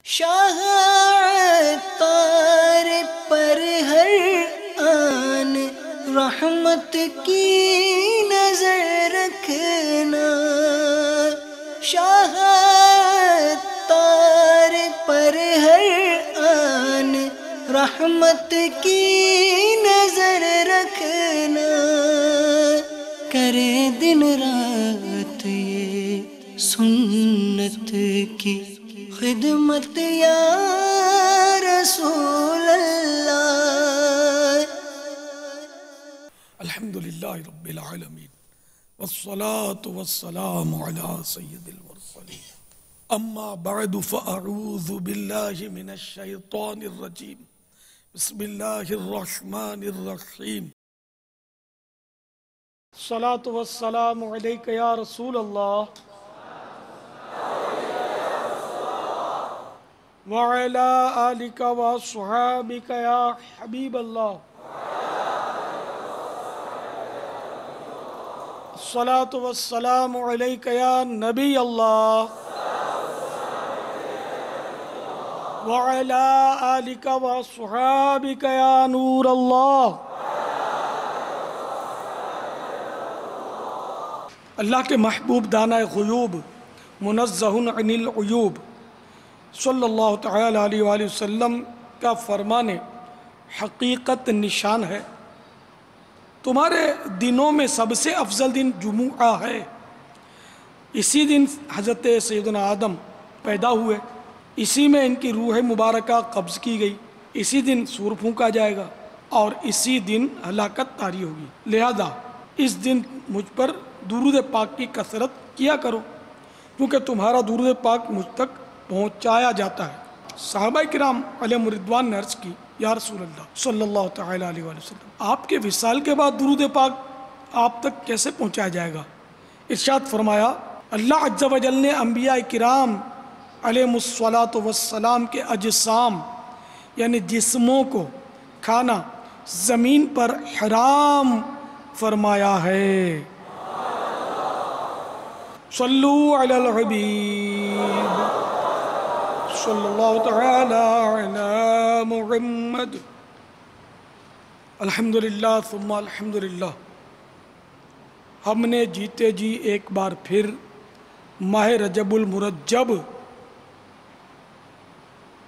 شاہ عطار پر ہر آن رحمت کی نظر رکھنا، شاہ عطار پر ہر آن رحمت کی نظر رکھنا، کرے دن رات یہ سنت کی خدمت یا رسول اللہ۔ الحمدللہ رب العالمین والصلاة والسلام علی سید المرسلین، اما بعد فاعوذ باللہ من الشیطان الرجیم، بسم اللہ الرحمن الرحیم۔ الصلاة والسلام علیک یا رسول اللہ وعلى آلك وصحابك يا حبيب الله، الصلاة والسلام عليك يا نبي الله وعلى آلك وصحابك يا نور الله۔ اللہ کے محبوب دانہ غیوب منزہ عن العیوب صلی اللہ تعالیٰ علیہ وآلہ وسلم کا فرمان حقیقت نشان ہے، تمہارے دنوں میں سب سے افضل دن جمعہ ہے، اسی دن حضرت سیدنا آدم پیدا ہوئے، اسی میں ان کی روح مبارکہ قبض کی گئی، اسی دن سور پھونکا جائے گا اور اسی دن ہلاکت طاری ہوگی، لہذا اس دن مجھ پر درود پاک کی کثرت کیا کرو کیونکہ تمہارا درود پاک مجھ تک پہنچایا جاتا ہے۔ صحابہ کرام علیہم رضوان نے عرض کی، یا رسول اللہ صلی اللہ تعالیٰ علیہ وآلہ وسلم، آپ کے وصال کے بعد درود پاک آپ تک کیسے پہنچایا جائے گا؟ ارشاد فرمایا، اللہ عز و جل نے انبیاء کرام علیہم السلام کے اجسام یعنی جسموں کو کھانا زمین پر حرام فرمایا ہے۔ صلو علی الحبیب صلی اللہ تعالی علی محمد۔ الحمدللہ ثم الحمدللہ، ہم نے جیتے جی ایک بار پھر ماہ رجب المرجب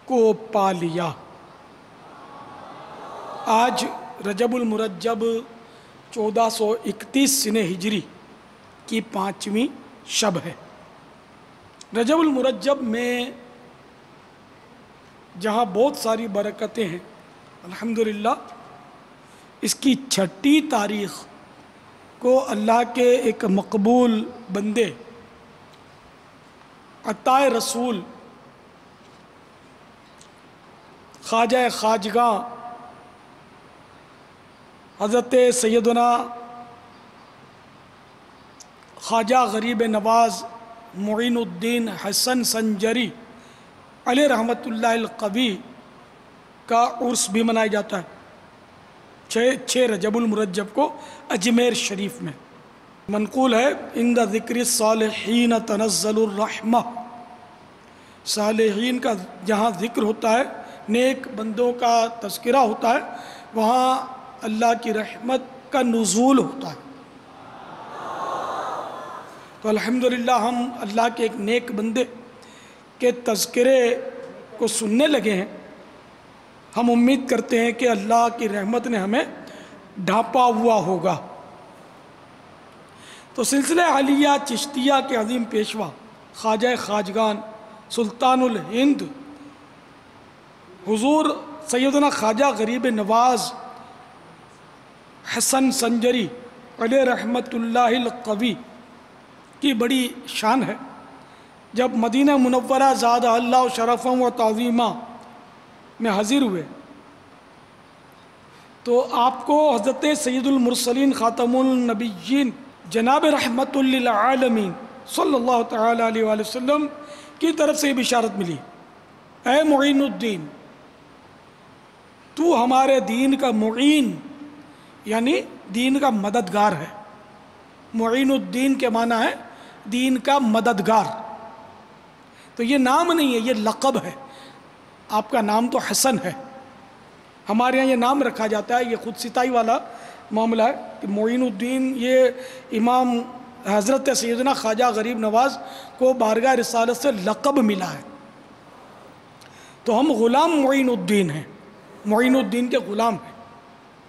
کو پا لیا۔ آج رجب المرجب 1431 سنہ ہجری کی 5ویں شب ہے۔ رجب المرجب میں جہاں بہت ساری برکتیں ہیں، الحمدللہ اس کی 6ٹھی تاریخ کو اللہ کے ایک مقبول بندے عطا رسول خواجہ خواجگاں حضرت سیدنا خواجہ غریب نواز معین الدین حسن سنجری علیہ رحمت اللہ القوی کا عرس بھی منایا جاتا ہے 6 رجب المرجب کو اجمیر شریف میں۔ منقول ہے، عند ذکر الصالحین تنزل الرحمہ، صالحین کا جہاں ذکر ہوتا ہے، نیک بندوں کا تذکرہ ہوتا ہے، وہاں اللہ کی رحمت کا نزول ہوتا ہے۔ تو الحمدللہ ہم اللہ کے ایک نیک بندے کے تذکرے کو سننے لگے ہیں، ہم امید کرتے ہیں کہ اللہ کی رحمت نے ہمیں ڈھانپا ہوا ہوگا۔ تو سلسلہ عالیہ چشتیہ کے عظیم پیشوا خواجہ خواجگان سلطان الہند حضور سیدنا خواجہ غریب نواز حسن سنجری علیہ رحمت اللہ القوی کی بڑی شان ہے۔ جب مدینہ منورہ زادہ اللہ شرفا و تعظیمہ میں حاضر ہوئے تو آپ کو حضرت سید المرسلین خاتم النبیین جناب رحمت للعالمین صلی اللہ تعالیٰ علیہ وآلہ وسلم کی طرف سے بشارت ملی، اے معین الدین، تو ہمارے دین کا معین یعنی دین کا مددگار ہے۔ معین الدین کے معنی ہے دین کا مددگار۔ تو یہ نام نہیں ہے، یہ لقب ہے۔ آپ کا نام تو حسن ہے، ہمارے یہاں یہ نام رکھا جاتا ہے، یہ خود ستائی والا معاملہ ہے کہ معین الدین یہ امام حضرت سیدنا خواجہ غریب نواز کو بارگاہ رسالت سے لقب ملا ہے، تو ہم غلام معین الدین ہیں، معین الدین کے غلام ہیں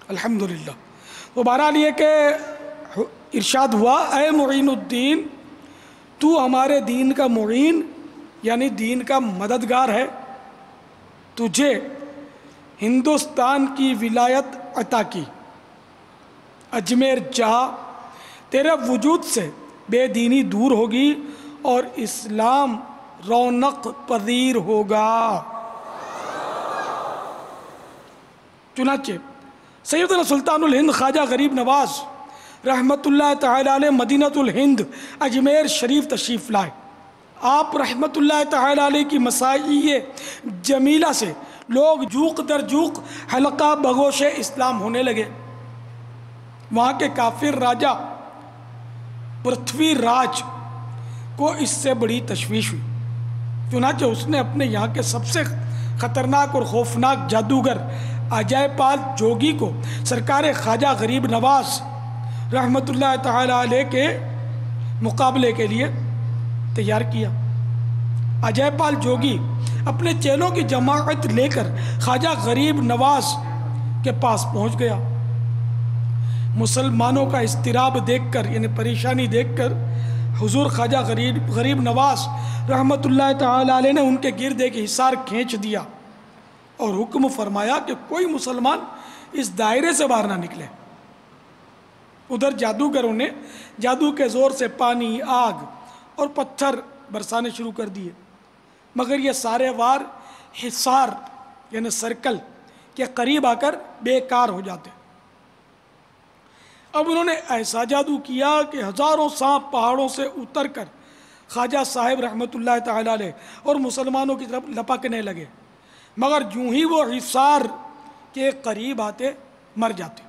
الحمدللہ۔ تو بہرحال یہ کہ ارشاد ہوا اے معین الدین تو ہمارے دین کا معین یعنی دین کا مددگار ہے، تجھے ہندوستان کی ولایت عطا کی، اجمیر جا، تیرے وجود سے بے دینی دور ہوگی اور اسلام رونق پذیر ہوگا۔ چنانچہ سیدنا سلطان الہند خواجہ غریب نواز رحمت اللہ تعالی علیہ مدینۃ الہند اجمیر شریف تشریف لائے۔ آپ رحمت اللہ تعالی علیہ کی مساعی جمیلہ سے لوگ جوق در جوق حلقہ بگوش اسلام ہونے لگے۔ وہاں کے کافر راجہ پرتھوی راج کو اس سے بڑی تشویش ہوئی، چنانچہ اس نے اپنے یہاں کے سب سے خطرناک اور خوفناک جادوگر اجے پال جوگی کو سرکار خواجہ غریب نواز رحمت اللہ تعالی علیہ کے مقابلے کے لیے تیار کیا۔ اجے پال جوگی اپنے چیلوں کی جماعت لے کر خواجہ غریب نواز کے پاس پہنچ گیا۔ مسلمانوں کا اضطراب دیکھ کر یعنی پریشانی دیکھ کر حضور خواجہ غریب نواز رحمت اللہ تعالی علیہ نے ان کے گرد ایک حصار کھینچ دیا اور حکم فرمایا کہ کوئی مسلمان اس دائرے سے باہر نہ نکلے۔ ادھر جادوگروں نے جادو کے زور سے پانی، آگ اور پتھر برسانے شروع کر دیے، مگر یہ سارے وار حصار یعنی سرکل کے قریب آ کر بیکار ہو جاتے۔ اب انہوں نے ایسا جادو کیا کہ ہزاروں سانپ پہاڑوں سے اتر کر خواجہ صاحب رحمت اللہ تعالی علیہ اور مسلمانوں کی طرف لپکنے لگے، مگر جوں ہی وہ حصار کے قریب آتے مر جاتے۔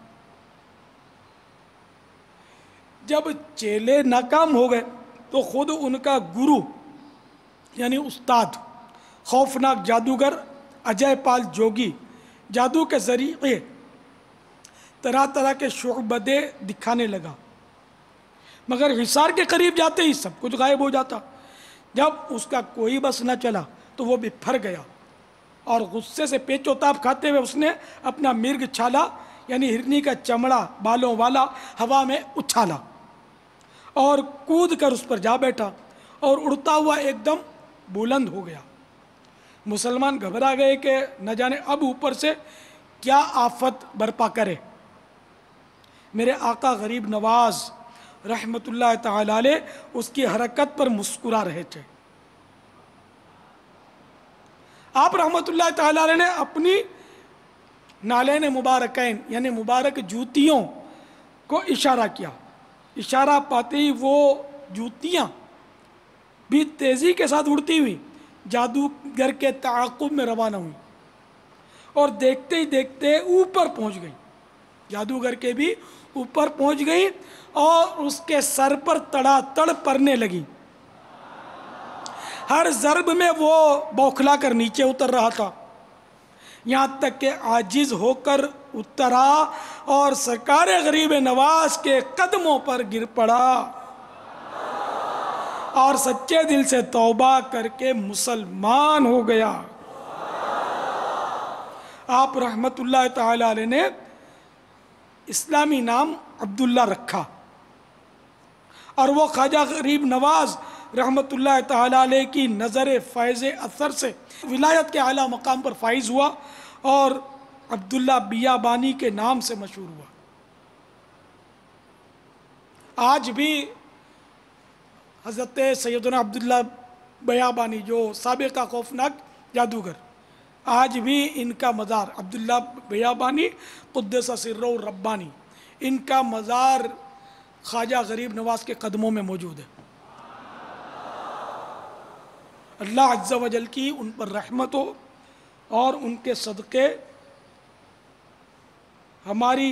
جب چیلے ناکام ہو گئے تو خود ان کا گرو یعنی استاد خوفناک جادوگر اجے پال جوگی جادو کے ذریعے طرح طرح کے شعبدے دکھانے لگا، مگر حصار کے قریب جاتے ہی سب کچھ غائب ہو جاتا۔ جب اس کا کوئی بس نہ چلا تو وہ بپھر گیا اور غصے سے پیچ و تاب کھاتے ہوئے اس نے اپنا مرگ چھالا یعنی ہرنی کا چمڑا بالوں والا ہوا میں اچھالا اور کود کر اس پر جا بیٹھا اور اڑتا ہوا ایک دم بلند ہو گیا۔ مسلمان گھبرا گئے کہ نہ جانے اب اوپر سے کیا آفت برپا کرے۔ میرے آقا غریب نواز رحمت اللہ تعالی علیہ اس کی حرکت پر مسکرا رہے تھے۔ آپ رحمت اللہ تعالی علیہ نے اپنی نالین مبارکین یعنی مبارک جوتیوں کو اشارہ کیا، اشارہ پاتے ہی وہ جوتیاں بھی تیزی کے ساتھ اڑتی ہوئی جادوگر کے تعاقب میں روانہ ہوئی اور دیکھتے ہی دیکھتے اوپر پہنچ گئی، جادوگر کے بھی اوپر پہنچ گئی اور اس کے سر پر تڑا تڑ پڑنے لگی۔ ہر ضرب میں وہ بوکھلا کر نیچے اتر رہا تھا، یہاں تک کہ عاجز ہو کر اترا اور سرکار غریب نواز کے قدموں پر گر پڑا اور سچے دل سے توبہ کر کے مسلمان ہو گیا۔ آپ رحمت اللہ تعالی علیہ نے اسلامی نام عبداللہ رکھا اور وہ خواجہ غریب نواز رحمت اللہ تعالی علیہ کی نظر فیض اثر سے ولایت کے اعلیٰ مقام پر فائز ہوا اور عبداللہ بیابانی کے نام سے مشہور ہوا۔ آج بھی حضرت سیدنا عبداللہ بیابانی جو سابقہ خوفناک جادوگر، آج بھی ان کا مزار عبداللہ بیابانی قدس سرہ ربانی، ان کا مزار خواجہ غریب نواز کے قدموں میں موجود ہے۔ اللہ عز و جل کی ان پر رحمت ہو اور ان کے صدقے ہماری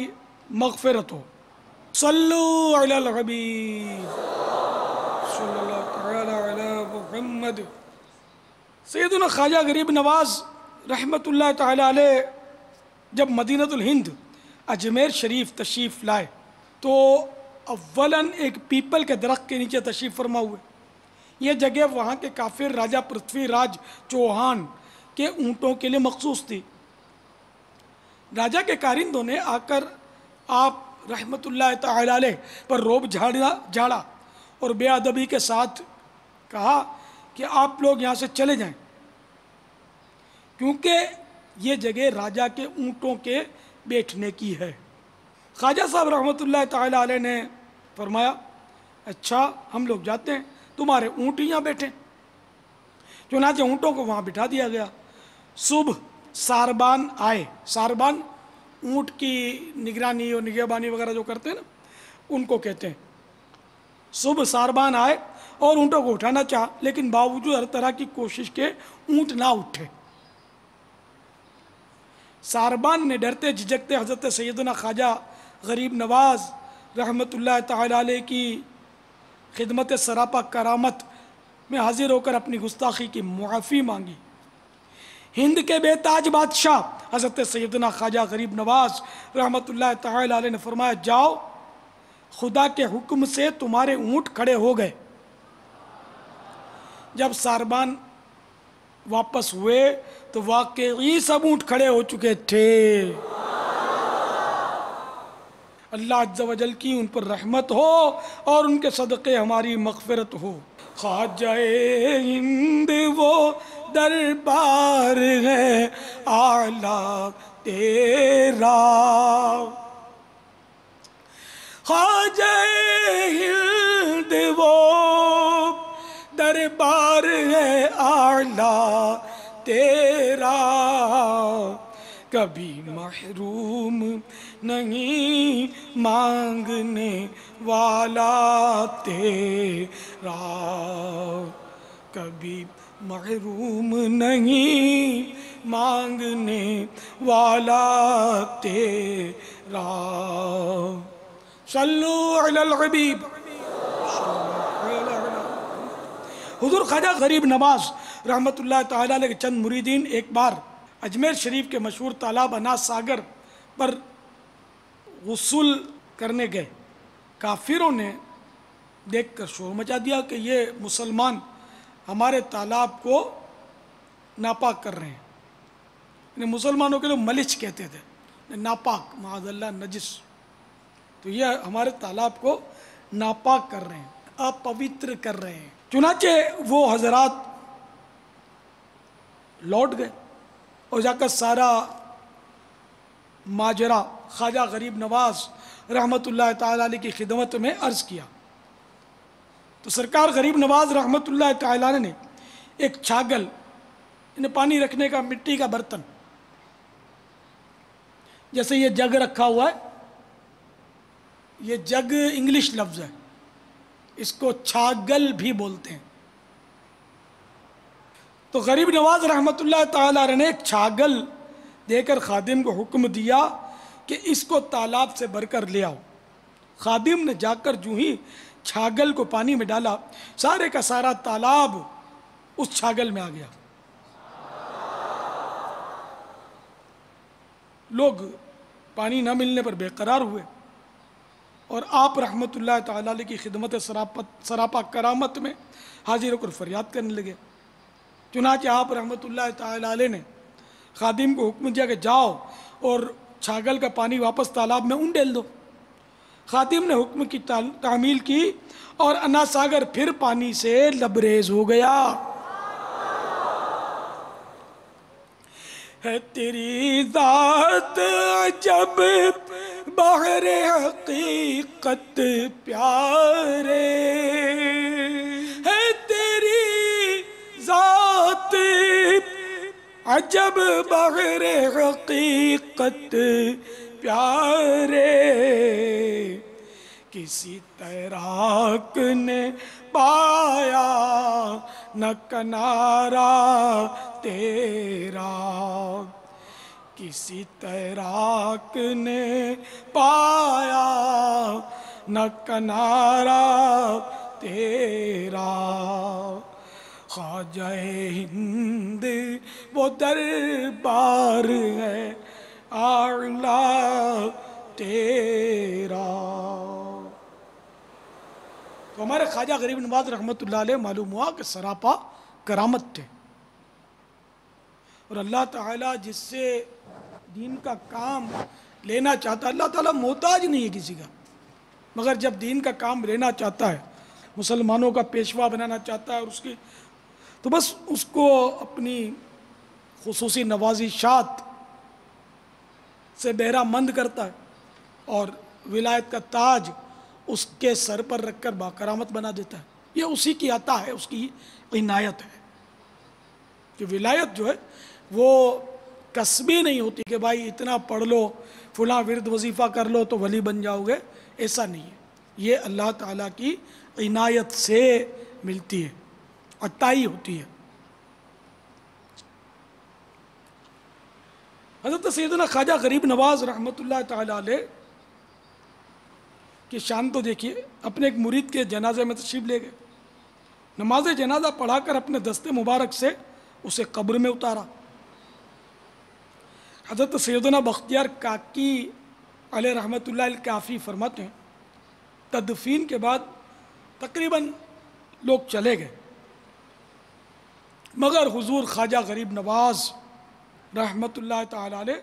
مغفرت ہو۔ صلو علی الحبیب صلی اللہ تعالی علی محمد۔ سیدنا خواجہ غریب نواز رحمۃ اللہ تعالی علیہ جب مدینۃ الہند اجمیر شریف تشریف لائے تو اولاً ایک پیپل کے درخت کے نیچے تشریف فرما ہوئے. یہ جگہ وہاں کے کافر راجہ پرتھوی راج چوہان کے اونٹوں کے لیے مخصوص تھی. راجہ کے کارندوں نے آ کر آپ رحمۃ اللہ تعالی علیہ پر روب جھاڑا اور بے ادبی کے ساتھ کہا کہ آپ لوگ یہاں سے چلے جائیں کیونکہ یہ جگہ راجہ کے اونٹوں کے بیٹھنے کی ہے. خواجہ صاحب رحمۃ اللہ تعالی علیہ نے فرمایا اچھا ہم لوگ جاتے ہیں, تمہارے اونٹ یہاں بیٹھیں. چنانچہ اونٹوں کو وہاں بٹھا دیا گیا. صبح ساربان آئے. ساربان اونٹ کی نگرانی اور نگہبانی وغیرہ جو کرتے ہیں نا ان کو کہتے ہیں. صبح ساربان آئے اور اونٹوں کو اٹھانا چاہا لیکن باوجود ہر طرح کی کوشش کے اونٹ نہ اٹھے. ساربان نے ڈرتے جھجکتے حضرت سیدنا خواجہ غریب نواز رحمۃ اللہ تعالی علیہ کی خدمت سراپا کرامت میں حاضر ہو کر اپنی گستاخی کی معافی مانگی. ہند کے بے تاج بادشاہ حضرت سیدنا خواجہ غریب نواز رحمۃ اللہ تعالی علیہ نے فرمایا جاؤ, خدا کے حکم سے تمہارے اونٹ کھڑے ہو گئے. جب ساربان واپس ہوئے تو واقعی سب اونٹ کھڑے ہو چکے تھے. اللہ عز و جل کی ان پر رحمت ہو اور ان کے صدقے ہماری مغفرت ہو. خواجہ ہند وہ دربار ہے اعلیٰ تیرا, خواجہ ہند وہ دربار ہے اعلیٰ تیرا, کبھی محروم نہیں مانگنے والا تیرا, کبھی محروم نہیں مانگنے والا تیرا. صلو علی الحبیب. حضور خواجہ غریب نواز رحمۃ اللہ تعالی علیہ کے چند مریدین ایک بار اجمیر شریف کے مشہور تالاب اناس ساگر پر غسل کرنے گئے. کافروں نے دیکھ کر شور مچا دیا کہ یہ مسلمان ہمارے تالاب کو ناپاک کر رہے ہیں. انہیں مسلمانوں کے لوگ ملچ کہتے تھے, ناپاک, معاذ اللہ, نجس. تو یہ ہمارے تالاب کو ناپاک کر رہے ہیں, اپوتر کر رہے ہیں. چنانچہ وہ حضرات لوٹ گئے اور جا کر سارا ماجرا خواجہ غریب نواز رحمۃ اللہ تعالی علیہ کی خدمت میں عرض کیا. تو سرکار غریب نواز رحمۃ اللہ تعالی علیہ نے ایک چھاگل, انہیں پانی رکھنے کا مٹی کا برتن, جیسے یہ جگ رکھا ہوا ہے, یہ جگ انگلش لفظ ہے, اس کو چھاگل بھی بولتے ہیں. تو غریب نواز رحمۃ اللہ تعالی علیہ نے ایک چھاگل دے کر خادم کو حکم دیا کہ اس کو تالاب سے بھر کر لے آؤ. خادم نے جا کر جو ہی چھاگل کو پانی میں ڈالا, سارے کا سارا تالاب اس چھاگل میں آ گیا. لوگ پانی نہ ملنے پر بے قرار ہوئے اور آپ رحمۃ اللہ تعالی علیہ کی خدمت سراپا کرامت میں حاضر ہو کر فریاد کرنے لگے. چنانچہ آپ رحمۃ اللہ تعالی علیہ نے خادم کو حکم دیا کہ جاؤ اور چھاگل کا پانی واپس تالاب میں انڈیل دو. خادم نے حکم کی تعمیل کی اور انا ساگر پھر پانی سے لبریز ہو گیا. ہے تیری ذات عجب بحر حقیقت پیارے, ہے تیری ذات عجب بحر حقیقت پیارے, کسی تیراک نے پایا نہ کنارہ تیرا, کسی تیراک نے پایا نہ کنارہ تیرا. خواجہ ہند وہ دربار ہے اعلیٰ تیرا۔ تو ہمارے خواجہ غریب نواز رحمۃ اللہ علیہ معلوم ہوا کہ سراپا کرامت تھے، اور اللہ تعالیٰ جس سے دین کا کام لینا چاہتا ہے، اللہ تعالیٰ محتاج نہیں ہے کسی کا، مگر جب دین کا کام لینا چاہتا ہے، مسلمانوں کا پیشوا بنانا چاہتا ہے، اور اس کی تو بس اس کو اپنی خصوصی نوازشات سے بہرہ مند کرتا ہے، اور ولایت کا تاج اس کے سر پر رکھ کر باکرامت بنا دیتا ہے۔ یہ اسی کی عطا ہے، اس کی عنایت ہے کہ ولایت جو ہے وہ کسبی نہیں ہوتی کہ بھائی اتنا پڑھ لو، فلاں ورد وظیفہ کر لو تو ولی بن جاؤ گے، ایسا نہیں ہے۔ یہ اللہ تعالیٰ کی عنایت سے ملتی ہے، عطائی ہوتی ہے۔ حضرت سیدنا خواجہ غریب نواز رحمۃ اللہ تعالیٰ علیہ کی شان تو دیکھیے، اپنے ایک مرید کے جنازے میں تشریف لے گئے، نماز جنازہ پڑھا کر اپنے دست مبارک سے اسے قبر میں اتارا۔ حضرت سیدنا بختیار کاکی علیہ رحمۃ اللہ الکافی فرماتے ہیں، تدفین کے بعد تقریباً لوگ چلے گئے، مگر حضور خواجہ غریب نواز رحمۃ اللہ تعالی علیہ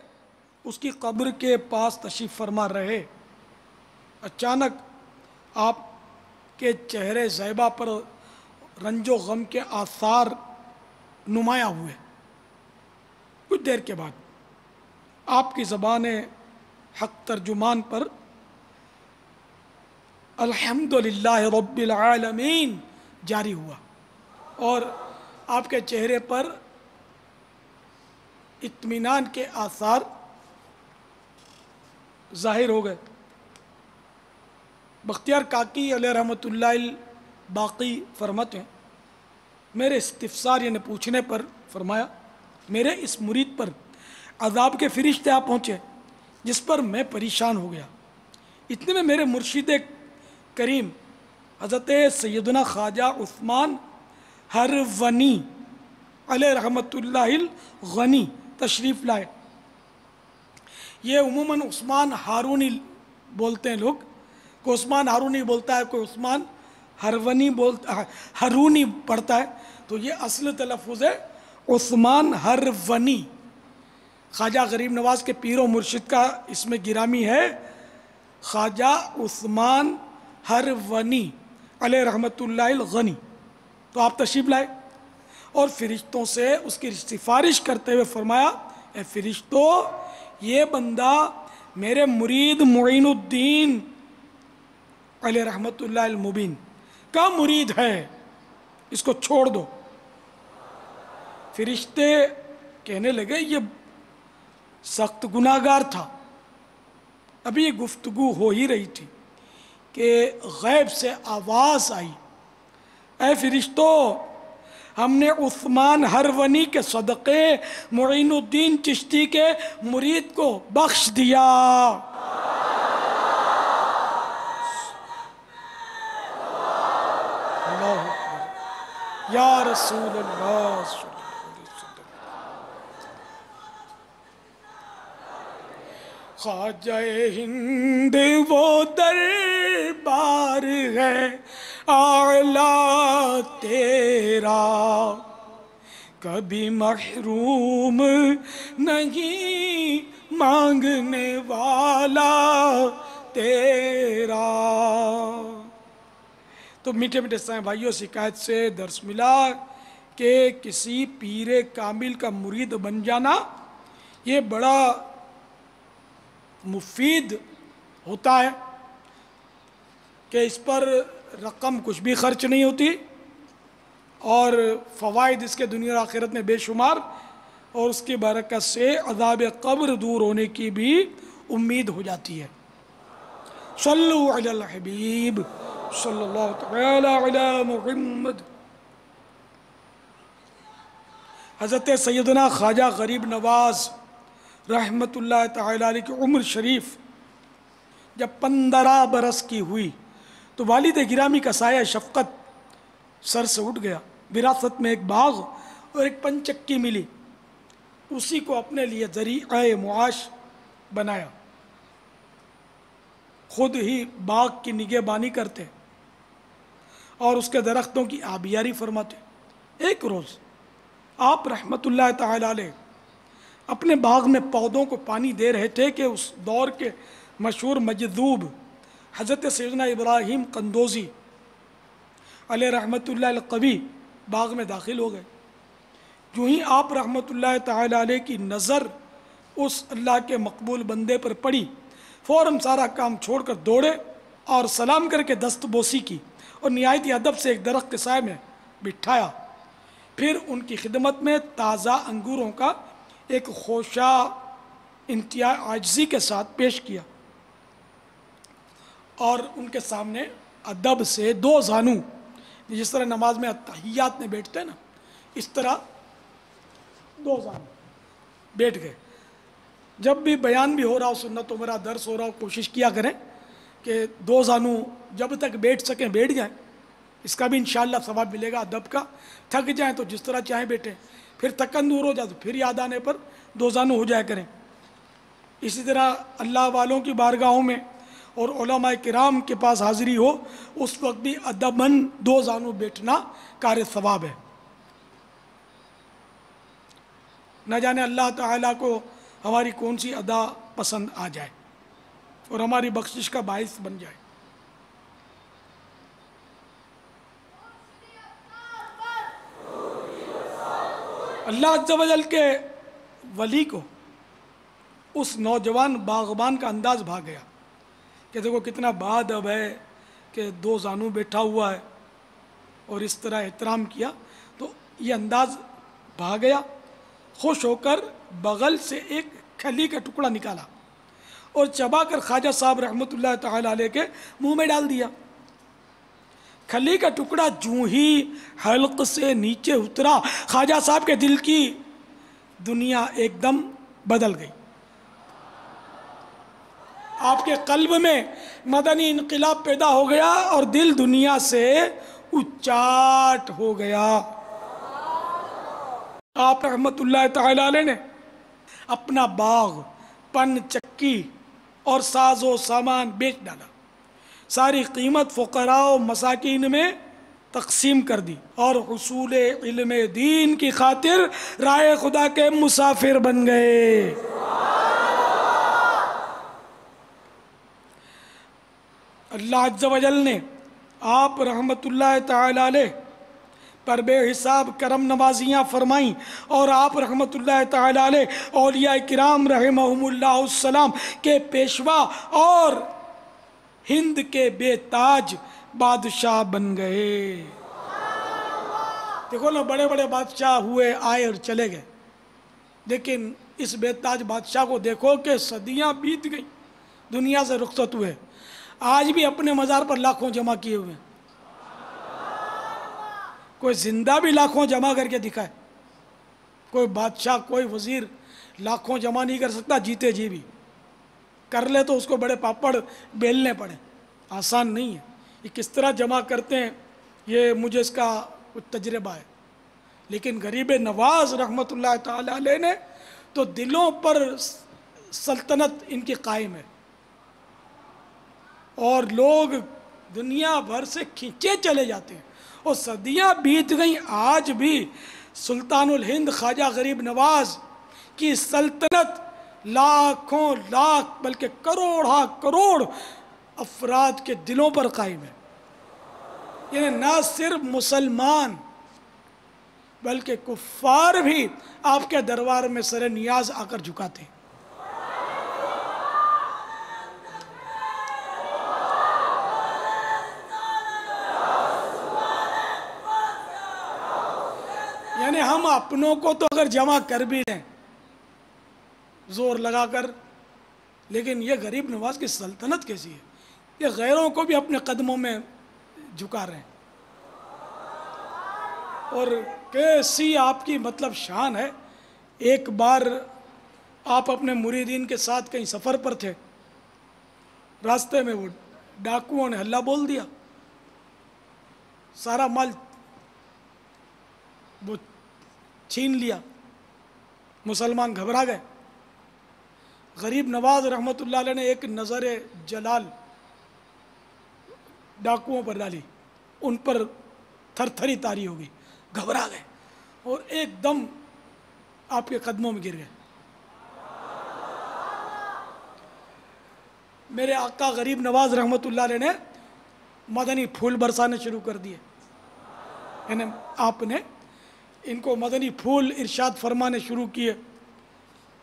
اس کی قبر کے پاس تشریف فرما رہے۔ اچانک آپ کے چہرے زیبا پر رنج و غم کے آثار نمایاں ہوئے۔ کچھ دیر کے بعد آپ کی زبان حق ترجمان پر الحمدللہ رب العالمین جاری ہوا، اور آپ کے چہرے پر اطمینان کے آثار ظاہر ہو گئے۔ بختیار کاکی علیہ رحمۃ اللہ باقی فرماتے ہیں، میرے استفسار یعنی پوچھنے پر فرمایا، میرے اس مرید پر عذاب کے فرشتے آ پہنچے جس پر میں پریشان ہو گیا۔ اتنے میں میرے مرشد کریم حضرت سیدنا خواجہ عثمان ہرونی علیہ رحمۃ اللہ الغنی تشریف لائے۔ یہ عموماً عثمان ہارونی بولتے ہیں لوگ، کوئی عثمان ہارونی بولتا ہے، کوئی عثمان ہرونی پڑھتا ہے، تو یہ اصل تلفظ ہے عثمان ہرونی۔ خواجہ غریب نواز کے پیر و مرشد کا اس میں گرامی ہے خواجہ عثمان ہرونی علیہ رحمۃ اللہ الغنی۔ تو آپ تشریف لائے اور فرشتوں سے اس کی سفارش کرتے ہوئے فرمایا، اے فرشتوں، یہ بندہ میرے مرید معین الدین علیہ رحمۃ اللہ المبین کا مرید ہے، اس کو چھوڑ دو۔ فرشتے کہنے لگے یہ سخت گناہگار تھا۔ ابھی یہ گفتگو ہو ہی رہی تھی کہ غیب سے آواز آئی، اے فرشتوں، ہم نے عثمان ہرونی کے صدقے معین الدین چشتی کے مرید کو بخش دیا۔ اللہ اکبر، یا رسول اللہ صلی اللہ علیہ وسلم۔ خواجہ ہند وہ دربار ہے اعلیٰ تیرا، کبھی محروم نہیں مانگنے والا تیرا۔ تو میٹھے میٹھے سائیں بھائیوں، شکایت سے درس ملا کہ کسی پیر کامل کا مرید بن جانا یہ بڑا مفید ہوتا ہے، کہ اس پر رقم کچھ بھی خرچ نہیں ہوتی، اور فوائد اس کے دنیا اور آخرت میں بے شمار، اور اس کی برکت سے عذاب قبر دور ہونے کی بھی امید ہو جاتی ہے۔ صلو علی الحبیب صلی اللہ تعالی علی محمد۔ حضرت سیدنا خواجہ غریب نواز رحمت اللہ تعالی علیہ کی عمر شریف جب 15 برس کی ہوئی تو والد گرامی کا سایہ شفقت سر سے اٹھ گیا۔ وراثت میں ایک باغ اور ایک پنچکی ملی، اسی کو اپنے لیے ذریعہ معاش بنایا، خود ہی باغ کی نگہبانی کرتے اور اس کے درختوں کی آبیاری فرماتے۔ ایک روز آپ رحمت اللہ تعالی علیہ اپنے باغ میں پودوں کو پانی دے رہے تھے کہ اس دور کے مشہور مجذوب حضرت سیدنا ابراہیم قندوزی علیہ رحمت اللہ القوی باغ میں داخل ہو گئے۔ جو ہی آپ رحمت اللہ تعالی علیہ کی نظر اس اللہ کے مقبول بندے پر پڑی، فوراً سارا کام چھوڑ کر دوڑے اور سلام کر کے دست بوسی کی اور نہایت ہی ادب سے ایک درخت کے سائے میں بٹھایا۔ پھر ان کی خدمت میں تازہ انگوروں کا ایک خوشہ انتہائی عاجزی کے ساتھ پیش کیا اور ان کے سامنے ادب سے 2 زانو، جس طرح نماز میں اتحیات میں بیٹھتے ہیں نا، اس طرح 2 زانو بیٹھ گئے۔ جب بھی بیان بھی ہو رہا ہو، سنت و میرا درس ہو رہا ہو، کوشش کیا کریں کہ 2 زانو جب تک بیٹھ سکیں بیٹھ جائیں، اس کا بھی انشاءاللہ ثواب ملے گا ادب کا۔ تھک جائیں تو جس طرح چاہیں بیٹھیں، پھر تھکن دور ہو جائے تو پھر یاد آنے پر 2 زانو ہو جائے کریں۔ اسی طرح اللہ والوں کی بارگاہوں میں اور علماء کرام کے پاس حاضری ہو، اس وقت بھی ادباً 2 زانو بیٹھنا کار ثواب ہے۔ نہ جانے اللہ تعالیٰ کو ہماری کون سی ادا پسند آ جائے اور ہماری بخشش کا باعث بن جائے۔ اللہ عز و جل کے ولی کو اس نوجوان باغبان کا انداز بھا گیا کہ دیکھو کتنا باادب ہے کہ 2 زانو بیٹھا ہوا ہے اور اس طرح احترام کیا، تو یہ انداز بھا گیا۔ خوش ہو کر بغل سے ایک کھلی کا ٹکڑا نکالا اور چبا کر خواجہ صاحب رحمت اللہ تعالی علیہ کے منہ میں ڈال دیا۔ کھلی کا ٹکڑا جوں ہی حلق سے نیچے اترا، خواجہ صاحب کے دل کی دنیا ایک دم بدل گئی۔ آپ کے قلب میں مدنی انقلاب پیدا ہو گیا اور دل دنیا سے اچاٹ ہو گیا۔ آپ رحمت اللہ تعالی علیہ نے اپنا باغ، پن چکی اور ساز و سامان بیچ ڈالا، ساری قیمت فقراء و مساکین میں تقسیم کر دی اور حصول علم دین کی خاطر راہ خدا کے مسافر بن گئے۔ اللہ عز و جل نے آپ رحمت اللہ تعالی علیہ پر بے حساب کرم نوازیاں فرمائیں اور آپ رحمت اللہ تعالی علیہ اولیاء کرام رحمہم اللہ السلام کے پیشوا اور ہند کے بے تاج بادشاہ بن گئے۔ دیکھو نا، بڑے بڑے بادشاہ ہوئے، آئے اور چلے گئے، لیکن اس بے تاج بادشاہ کو دیکھو کہ صدیاں بیت گئیں، دنیا سے رخصت ہوئے، آج بھی اپنے مزار پر لاکھوں جمع کیے ہوئے ہیں۔ کوئی زندہ بھی لاکھوں جمع کر کے دکھائے، کوئی بادشاہ کوئی وزیر لاکھوں جمع نہیں کر سکتا، جیتے جی بھی کر لے تو اس کو بڑے پاپڑ بیلنے پڑے، آسان نہیں ہے۔ یہ کس طرح جمع کرتے ہیں یہ مجھے اس کا کچھ تجربہ ہے، لیکن غریب نواز رحمت اللہ تعالی علیہ نے تو دلوں پر سلطنت ان کی قائم ہے اور لوگ دنیا بھر سے کھینچے چلے جاتے ہیں اور صدیاں بیت گئیں، آج بھی سلطان الہند خواجہ غریب نواز کی سلطنت لاکھوں لاکھ بلکہ کروڑا کروڑ افراد کے دلوں پر قائم ہے۔ یعنی نہ صرف مسلمان بلکہ کفار بھی آپ کے دربار میں سر نیاز آ کر جھکاتے ہیں۔ یعنی ہم اپنوں کو تو اگر جمع کر بھی لیں زور لگا کر، لیکن یہ غریب نواز کی سلطنت کیسی ہے، یہ غیروں کو بھی اپنے قدموں میں جھکا رہے ہیں، اور کیسی آپ کی مطلب شان ہے۔ ایک بار آپ اپنے مریدین کے ساتھ کہیں سفر پر تھے، راستے میں وہ ڈاکوؤں نے ہلہ بول دیا، سارا مال وہ چھین لیا، مسلمان گھبرا گئے. غریب نواز رحمۃ اللہ علیہ نے ایک نظر جلال ڈاکوؤں پر ڈالی، ان پر تھر تھری طاری ہو گئی، گھبرا گئے اور ایک دم آپ کے قدموں میں گر گئے. میرے آقا غریب نواز رحمۃ اللہ علیہ نے مدنی پھول برسانے شروع کر دیے. یعنی آپ نے ان کو مدنی پھول ارشاد فرمانے شروع کیے.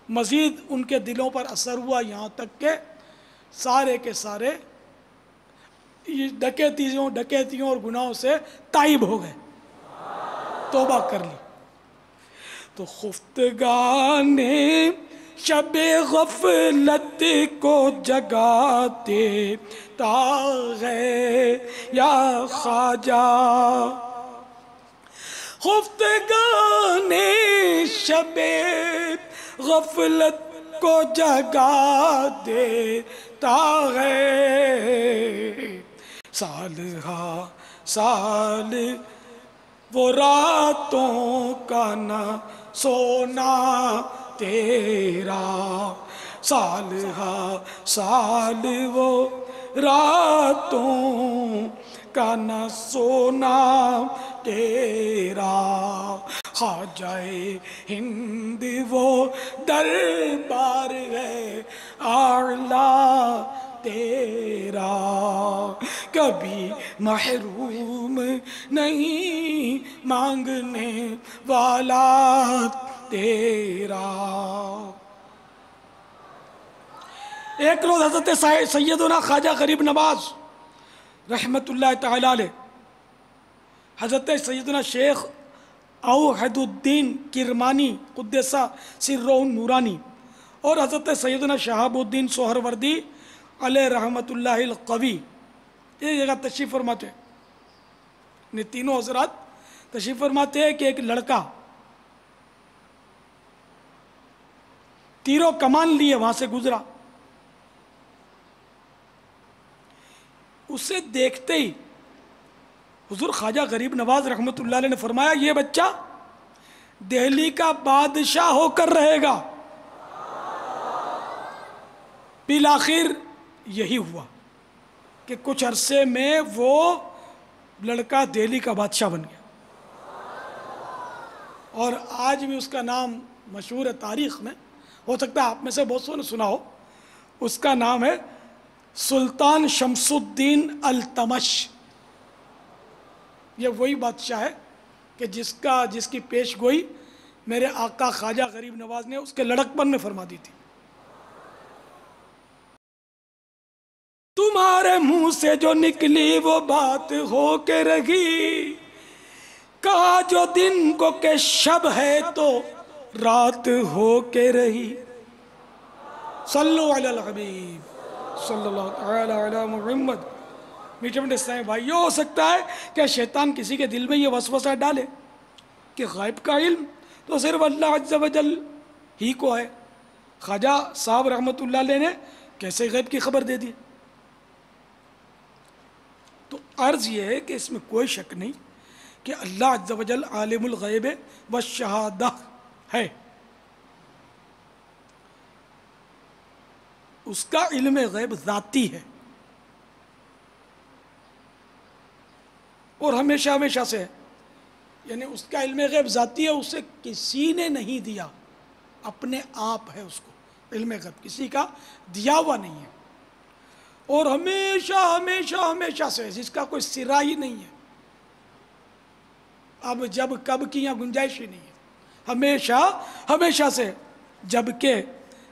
مزید ان کے دلوں پر اثر ہوا، یہاں تک کہ سارے کے سارے ڈکیتیوں اور گناہوں سے تائب ہو گئے، توبہ کر لی. تو خفتگانے شب غفلت کو جگاتے تاغے یا خواجہ، خفتگانے شب غفلت کو جگا دے تاغے، سال ہا سال وہ راتوں کا نہ سونا تیرا، سال ہا سال وہ راتوں کا نہ سونا تیرا، خواجہ ہند وہ دربار ہے اعلیٰ تیرا، کبھی محروم نہیں مانگنے والا تیرا. ایک روز حضرت سیدنا خواجہ غریب نواز رحمت اللہ تعالی علیہ، حضرت سیدنا شیخ اوحد الدین کرمانی قدسہ سرہ النورانی اور حضرت سیدنا شہاب الدین سہروردی علیہ رحمت اللہ القوی یہ جگہ تشریف فرماتے ہیں. یہ تینوں حضرات تشریف فرماتے ہیں کہ ایک لڑکا تیرو کمان لیے وہاں سے گزرا. اسے دیکھتے ہی حضور خواجہ غریب نواز رحمت اللہ علیہ نے فرمایا یہ بچہ دہلی کا بادشاہ ہو کر رہے گا. بالآخر یہی ہوا کہ کچھ عرصے میں وہ لڑکا دہلی کا بادشاہ بن گیا اور آج بھی اس کا نام مشہور ہے تاریخ میں. ہو سکتا ہے آپ میں سے بہت سو نے سنا ہو. اس کا نام ہے سلطان شمس الدین التمش. یہ وہی بادشاہ ہے کہ جس کی پیش گوئی میرے آقا خواجہ غریب نواز نے اس کے لڑکپن میں فرما دی تھی. تمہارے منہ سے جو نکلی وہ بات ہو کے رہی، کہا جو دن کو کہ شب ہے تو رات ہو کے رہی. صلو علی الحبیب صلی اللہ تعالی علی محمد. میٹھے میٹھے اسلامی بھائیو، ہو سکتا ہے کہ شیطان کسی کے دل میں یہ وسوسہ ڈالے کہ غیب کا علم تو صرف اللہ عز و جل ہی کو ہے. خواجہ صاحب رحمت اللہ علیہ نے کیسے غیب کی خبر دے دی؟ تو عرض یہ ہے کہ اس میں کوئی شک نہیں کہ اللہ عز و جل عالم الغیب والشہادہ ہے. اس کا علم غیب ذاتی ہے اور ہمیشہ ہمیشہ سے ہے. یعنی اس کا علم غیب ذاتی ہے، اسے کسی نے نہیں دیا، اپنے آپ ہے. اس کو علم غیب کسی کا دیا ہوا نہیں ہے اور ہمیشہ ہمیشہ ہمیشہ سے ہے، جس کا کوئی سرا ہی نہیں ہے. اب جب کب کی یہاں گنجائش ہی نہیں ہے، ہمیشہ ہمیشہ سے. جبکہ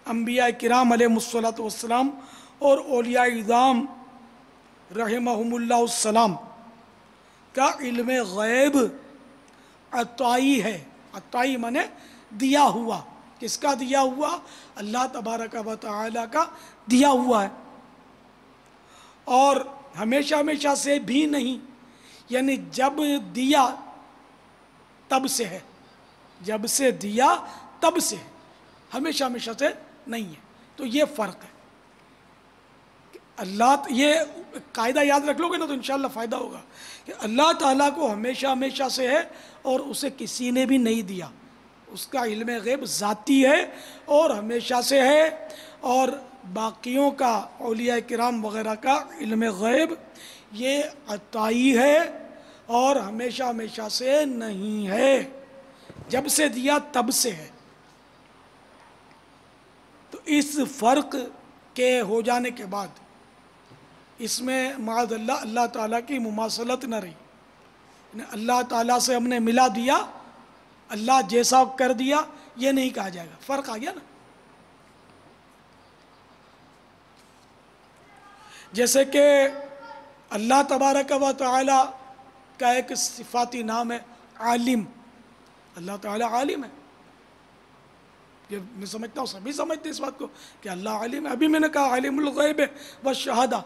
انبیاء کرام علیہ الصلوۃ والسلام اور اولیاء اعظام رحمہم اللہ السلام کا علم غیب عطائی ہے. عطائی مانے دیا ہوا. کس کا دیا ہوا؟ اللہ تبارک و تعالی کا دیا ہوا ہے. اور ہمیشہ ہمیشہ سے بھی نہیں، یعنی جب دیا تب سے ہے، جب سے دیا تب سے ہے، ہمیشہ ہمیشہ سے نہیں ہے. تو یہ فرق ہے. اللہ یہ قاعدہ یاد رکھ لو گے نا تو انشاءاللہ فائدہ ہوگا کہ اللہ تعالیٰ کو ہمیشہ ہمیشہ سے ہے اور اسے کسی نے بھی نہیں دیا. اس کا علم غیب ذاتی ہے اور ہمیشہ سے ہے، اور باقیوں کا اولیاء کرام وغیرہ کا علم غیب یہ عطائی ہے اور ہمیشہ ہمیشہ سے نہیں ہے، جب سے دیا تب سے ہے۔ تو اس فرق کے ہو جانے کے بعد اس میں معاذ اللہ اللہ تعالیٰ کی مماثلت نہ رہی، یعنی اللہ تعالیٰ سے ہم نے ملا دیا، اللہ جیسا کر دیا، یہ نہیں کہا جائے گا۔ فرق آ گیا نا؟ جیسے کہ اللہ تبارک و تعالیٰ کا ایک صفاتی نام ہے عالم، اللہ تعالیٰ عالم ہے، یہ میں سمجھتا ہوں سبھی سمجھتے ہیں اس بات کو کہ اللہ عالم ہے۔ ابھی میں نے کہا عالم الغیب والشہادہ،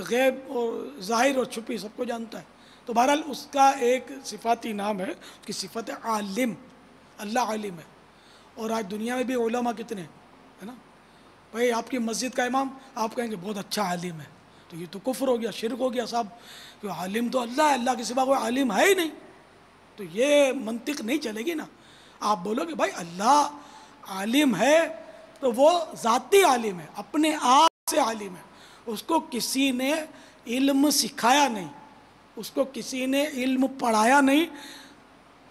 غیب اور ظاہر اور چھپی سب کو جانتا ہے، تو بہرحال اس کا ایک صفاتی نام ہے، اس کی صفت ہے عالم، اللہ عالم ہے۔ اور آج دنیا میں بھی علماء کتنے ہیں، ہے نا؟ بھائی آپ کی مسجد کا امام آپ کہیں گے بہت اچھا عالم ہے، تو یہ تو کفر ہو گیا، شرک ہو گیا صاحب، کہ عالم تو اللہ ہے، اللہ کے سوا کوئی عالم ہے ہی نہیں، تو یہ منطق نہیں چلے گی نا۔ آپ بولو کہ بھائی اللہ عالم ہے تو وہ ذاتی عالم ہے، اپنے آپ سے عالم ہے، اس کو کسی نے علم سکھایا نہیں، اس کو کسی نے علم پڑھایا نہیں۔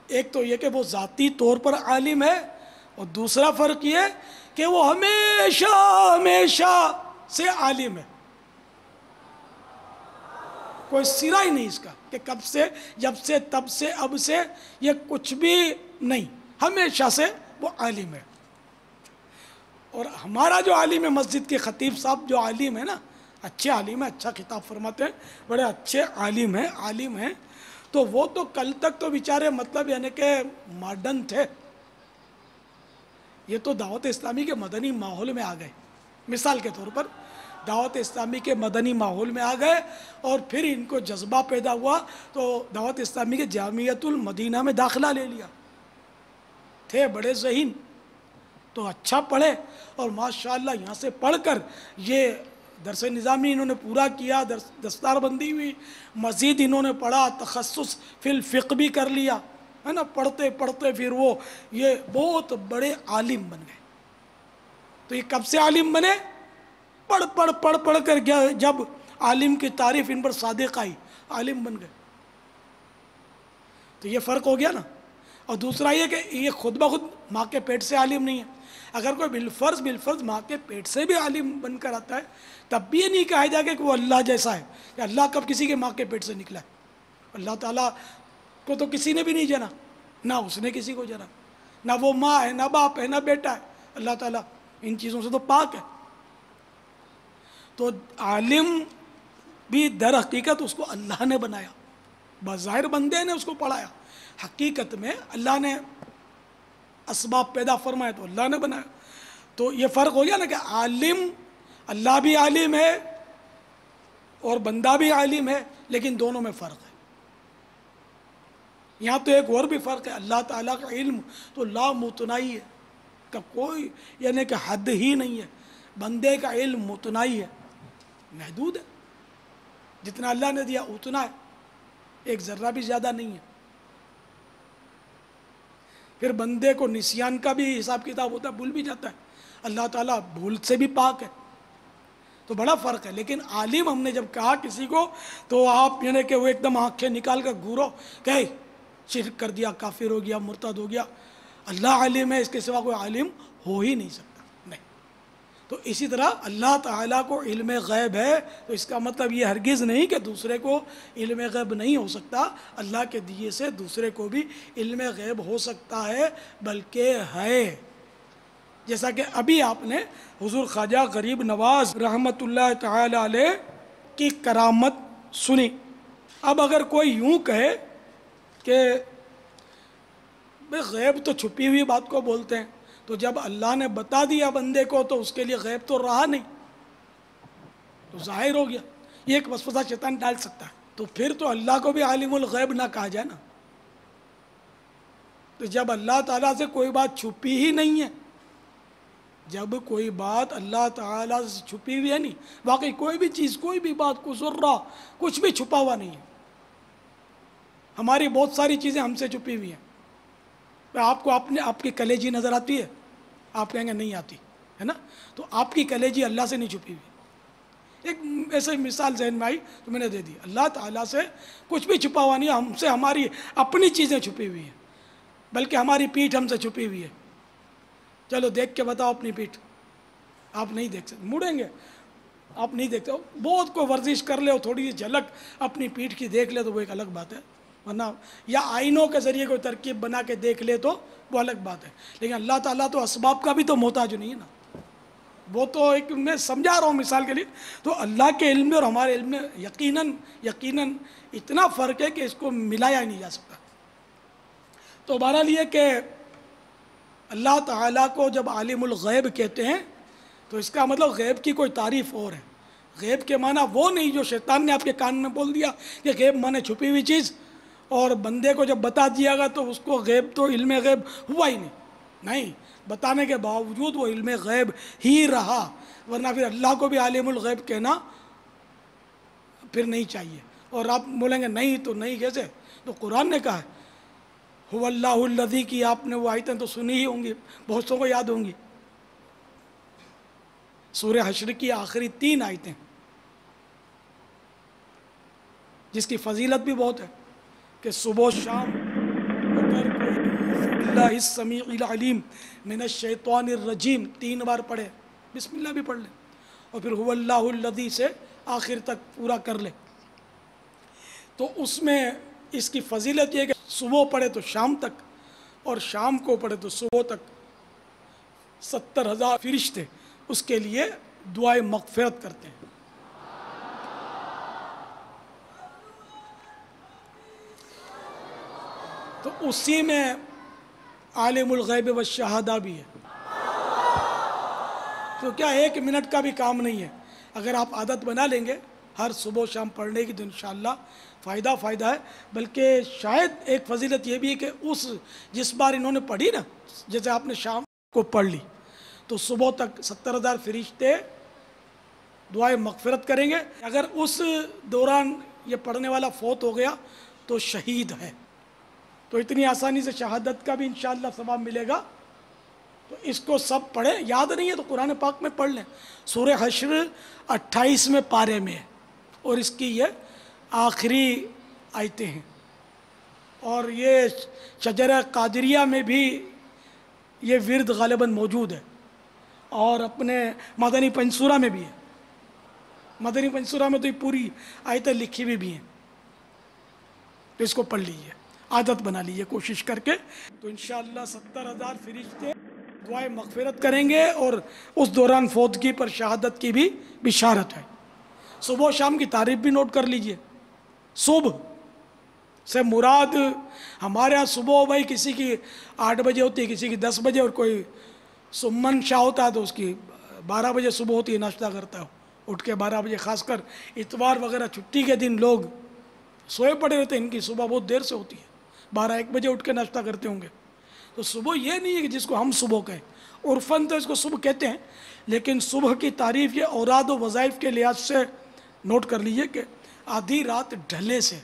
ایک تو یہ کہ وہ ذاتی طور پر عالم ہے، اور دوسرا فرق یہ کہ وہ ہمیشہ ہمیشہ سے عالم ہے، کوئی سرا ہی نہیں اس کا کہ کب سے، جب سے، تب سے، اب سے، یہ کچھ بھی نہیں، ہمیشہ سے وہ عالم ہے۔ اور ہمارا جو عالم ہے مسجد کے خطیب صاحب جو عالم ہے نا، اچھے عالم ہیں، اچھا خطاب فرماتے ہیں، بڑے اچھے عالم ہیں، تو وہ تو کل تک تو بیچارے مطلب یعنی کہ ماڈرن تھے، یہ تو دعوت اسلامی کے مدنی ماحول میں آ گئے، مثال کے طور پر دعوت اسلامی کے مدنی ماحول میں آ گئے، اور پھر ان کو جذبہ پیدا ہوا تو دعوت اسلامی کے جامعۃ المدینہ میں داخلہ لے لیا، تھے بڑے ذہین تو اچھا پڑھے، اور ماشاءاللہ یہاں سے پڑھ کر یہ درس نظامی انہوں نے پورا کیا، دستار بندی ہوئی، مزید انہوں نے پڑھا، تخصص فی الفقہ بھی کر لیا، ہے نا، پڑھتے پڑھتے پھر وہ یہ بہت بڑے عالم بن گئے۔ تو یہ کب سے عالم بنے؟ پڑھ کر جب عالم کی تعریف ان پر صادق آئی، عالم بن گئے۔ تو یہ فرق ہو گیا نا۔ اور دوسرا یہ کہ یہ خود بخود ماں کے پیٹ سے عالم نہیں ہے، اگر کوئی بالفرض ماں کے پیٹ سے بھی عالم بن کر آتا ہے تب بھی یہ نہیں کہا جائے گا کہ وہ اللہ جیسا ہے، کہ اللہ کب کسی کے ماں کے پیٹ سے نکلا ہے؟ اللہ تعالیٰ کو تو کسی نے بھی نہیں جنا، نہ اس نے کسی کو جنا، نہ وہ ماں ہے، نہ باپ ہے، نہ بیٹا ہے، اللہ تعالیٰ ان چیزوں سے تو پاک ہے۔ تو عالم بھی در حقیقت اس کو اللہ نے بنایا، بظاہر بندے نے اس کو پڑھایا، حقیقت میں اللہ نے اسباب پیدا فرمائے تو اللہ نے بنایا۔ تو یہ فرق ہو گیا نا کہ عالم، اللہ بھی عالم ہے اور بندہ بھی عالم ہے، لیکن دونوں میں فرق ہے۔ یہاں تو ایک اور بھی فرق ہے، اللہ تعالیٰ کا علم تو لا متناہی ہے، کہ کوئی یعنی کہ حد ہی نہیں ہے، بندے کا علم متناہی ہے، محدود ہے، جتنا اللہ نے دیا اتنا ہے، ایک ذرہ بھی زیادہ نہیں ہے۔ پھر بندے کو نسیان کا بھی حساب کتاب ہوتا ہے، بھول بھی جاتا ہے، اللہ تعالیٰ بھول سے بھی پاک ہے، تو بڑا فرق ہے۔ لیکن عالم ہم نے جب کہا کسی کو تو آپ یعنی کہ وہ ایک دم آنکھیں نکال کر گورو کہ شرک کر دیا، کافر ہو گیا، مرتد ہو گیا، اللہ عالم ہے، اس کے سوا کوئی عالم ہو ہی نہیں سکتا، نہیں۔ تو اسی طرح اللہ تعالیٰ کو علم غیب ہے، تو اس کا مطلب یہ ہرگز نہیں کہ دوسرے کو علم غیب نہیں ہو سکتا، اللہ کے دیے سے دوسرے کو بھی علم غیب ہو سکتا ہے، بلکہ ہے۔ جیسا کہ ابھی آپ نے حضور خواجہ غریب نواز رحمۃ اللہ تعالی علیہ کی کرامت سنی۔ اب اگر کوئی یوں کہے کہ بھئی غیب تو چھپی ہوئی بات کو بولتے ہیں، تو جب اللہ نے بتا دیا بندے کو تو اس کے لیے غیب تو رہا نہیں، تو ظاہر ہو گیا، یہ ایک وسوسہ شیطان ڈال سکتا ہے۔ تو پھر تو اللہ کو بھی عالم الغیب نہ کہا جائے نا۔ تو جب اللہ تعالیٰ سے کوئی بات چھپی ہی نہیں ہے، جب کوئی بات اللہ تعالیٰ سے چھپی ہوئی ہے نہیں، واقعی کوئی بھی چیز، کوئی بھی بات، کوئی ذرہ، کچھ بھی چھپا ہوا نہیں ہے۔ ہماری بہت ساری چیزیں ہم سے چھپی ہوئی ہیں، آپ کو آپ کی کلیجی نظر آتی ہے؟ آپ کہیں گے نہیں آتی ہے نا. تو آپ کی کلیجی اللہ سے نہیں چھپی ہوئی. ایک ایسے مثال ذہن میں آئی تو میں نے دے دی. اللہ تعالیٰ سے کچھ بھی چھپا ہوا نہیں ہے. ہم سے ہماری اپنی چیزیں چھپی ہوئی ہیں، بلکہ ہماری پیٹھ ہم سے چھپی ہوئی ہے. چلو دیکھ کے بتاؤ اپنی پیٹھ. آپ نہیں دیکھ سکتے، مڑیں گے آپ نہیں دیکھتے. بہت کوئی ورزش کر لے اور تھوڑی سی جھلک اپنی پیٹھ کی دیکھ لے تو وہ ایک الگ بات ہے، ورنہ یا آئینوں کے ذریعے کوئی ترکیب بنا کے دیکھ لے تو وہ الگ بات ہے. لیکن اللہ تعالیٰ تو اسباب کا بھی تو محتاج نہیں ہے نا. وہ تو ایک میں سمجھا رہا ہوں مثال کے لیے. تو اللہ کے علم میں اور ہمارے علم میں یقیناً اتنا فرق ہے کہ اس کو ملایا ہی نہیں جا سکتا. تو بہرحال یہ کہ اللہ تعالیٰ کو جب عالم الغیب کہتے ہیں تو اس کا مطلب غیب کی کوئی تعریف اور ہے. غیب کے معنی وہ نہیں جو شیطان نے آپ کے کان میں بول دیا کہ غیب معنی چھپی ہوئی چیز، اور بندے کو جب بتا دیا گا تو اس کو غیب تو علم غیب ہوا ہی نہیں. بتانے کے باوجود وہ علم غیب ہی رہا، ورنہ پھر اللہ کو بھی عالم الغیب کہنا پھر نہیں چاہیے. اور آپ بولیں گے نہیں تو نہیں کیسے؟ تو قرآن نے کہا ہے هو اللہ الذی کی آپ نے وہ آیتیں تو سنی ہی ہوں گی، بہت سو کو یاد ہوں گی. سورہ حشر کی آخری 3 آیتیں جس کی فضیلت بھی بہت ہے کہ صبح و شام اگر کوئی اللہ السمیع العلیم من الشیطان الرجیم 3 بار پڑھے، بسم اللہ بھی پڑھ لے، اور پھر هو اللہ الذی سے آخر تک پورا کر لے، تو اس میں اس کی فضیلت یہ کہ صبح پڑھے تو شام تک، اور شام کو پڑھے تو صبح تک 70,000 فرشتے اس کے لیے دعائے مغفرت کرتے ہیں. تو اسی میں عالم الغیب والشہادہ بھی ہے. تو کیا 1 منٹ کا بھی کام نہیں ہے. اگر آپ عادت بنا لیں گے ہر صبح و شام پڑھنے کی تو انشاءاللہ فائدہ ہے. بلکہ شاید ایک فضیلت یہ بھی ہے کہ جس بار انہوں نے پڑھی نا، جیسے آپ نے شام کو پڑھ لی تو صبح تک 70,000 فرشتے دعائے مغفرت کریں گے. اگر اس دوران یہ پڑھنے والا فوت ہو گیا تو شہید ہے. تو اتنی آسانی سے شہادت کا بھی انشاءاللہ ثواب ملے گا. تو اس کو سب پڑھیں. یاد نہیں ہے تو قرآن پاک میں پڑھ لیں. سورہ حشر 28ویں پارے میں ہے اور اس کی یہ آخری آیتیں ہیں. اور یہ شجرہ قادریہ میں بھی یہ ورد غالباً موجود ہے، اور اپنے مدنی پنسورہ میں بھی ہے. مدنی پنسورہ میں تو یہ پوری آیتیں لکھی ہوئی بھی ہیں. تو اس کو پڑھ لیجئے، عادت بنا لیجئے کوشش کر کے. تو انشاءاللہ 70,000 فرشتے دعائے مغفرت کریں گے، اور اس دوران فوتگی پر شہادت کی بھی بشارت ہے. صبح و شام کی تعریف بھی نوٹ کر لیجئے. صبح سے مراد ہمارے ہاں صبح بھائی کسی کی 8 بجے ہوتی ہے، کسی کی 10 بجے، اور کوئی سمن شاہ ہوتا ہے تو اس کی 12 بجے صبح ہوتی ہے، ناشتہ کرتا ہے اٹھ کے 12 بجے. خاص کر اتوار وغیرہ چھٹی کے دن لوگ سوئے پڑے رہتے ہیں، ان کی صبح بہت دیر سے ہوتی ہے، 12-1 بجے اٹھ کے ناشتہ کرتے ہوں گے. تو صبح یہ نہیں ہے کہ جس کو ہم صبح کہیں، عرفاً تو اس کو صبح کہتے ہیں، لیکن صبح کی تعریف یہ اوراد و وظائف کے لحاظ سے نوٹ کر لیجئے کہ آدھی رات ڈھلے سے،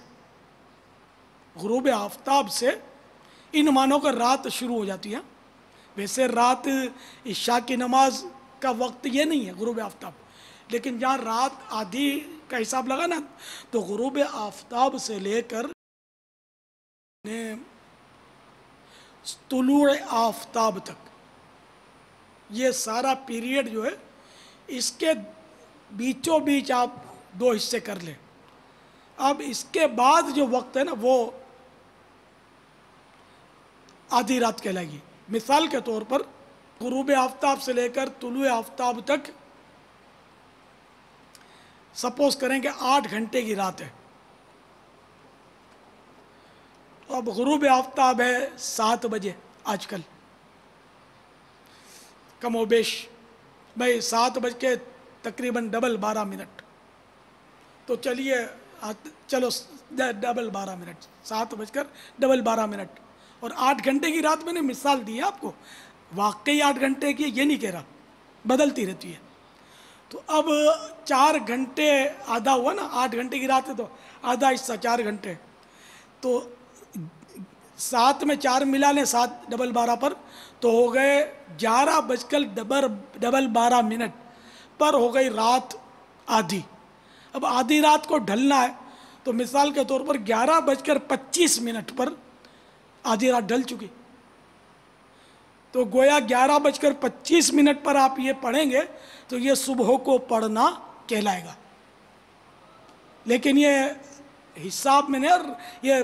غروب آفتاب سے، ان معنوں کا رات شروع ہو جاتی ہے. ویسے رات عشاء کی نماز کا وقت یہ نہیں ہے غروب آفتاب، لیکن جہاں رات آدھی کا حساب لگا نا تو غروب آفتاب سے لے کر طلوع آفتاب تک یہ سارا پیریڈ جو ہے، اس کے بیچوں بیچ آپ 2 حصے کر لیں. اب اس کے بعد جو وقت ہے نا وہ آدھی رات کہلائے گی. مثال کے طور پر غروب آفتاب سے لے کر طلوع آفتاب تک سپوز کریں کہ 8 گھنٹے کی رات ہے. اب غروب آفتاب ہے 7 بجے آج کل، کم و بیش بھائی 7 بج کے تقریباً ڈبل 12 منٹ. تو چلیے چلو ڈبل 12 منٹ، 7 بج کر ڈبل 12 منٹ، اور 8 گھنٹے کی رات میں نے مثال دی ہے آپ کو. واقعی 8 گھنٹے کی یہ نہیں کہہ رہا، بدلتی رہتی ہے. تو اب 4 گھنٹے آدھا ہوا نا، 8 گھنٹے کی رات ہے تو آدھا حصہ 4 گھنٹے. تو 7 میں 4 ملا لیں 7 ڈبل 12 پر تو ہو گئے 11:12 پر ہو گئی رات آدھی. اب آدھی رات کو ڈھلنا ہے تو مثال کے طور پر 11:25 پر آدھی رات ڈھل چکی. تو گویا 11:25 پر آپ یہ پڑھیں گے تو یہ صبح کو پڑھنا کہلائے گا. لیکن یہ حساب میں نہیں، یہ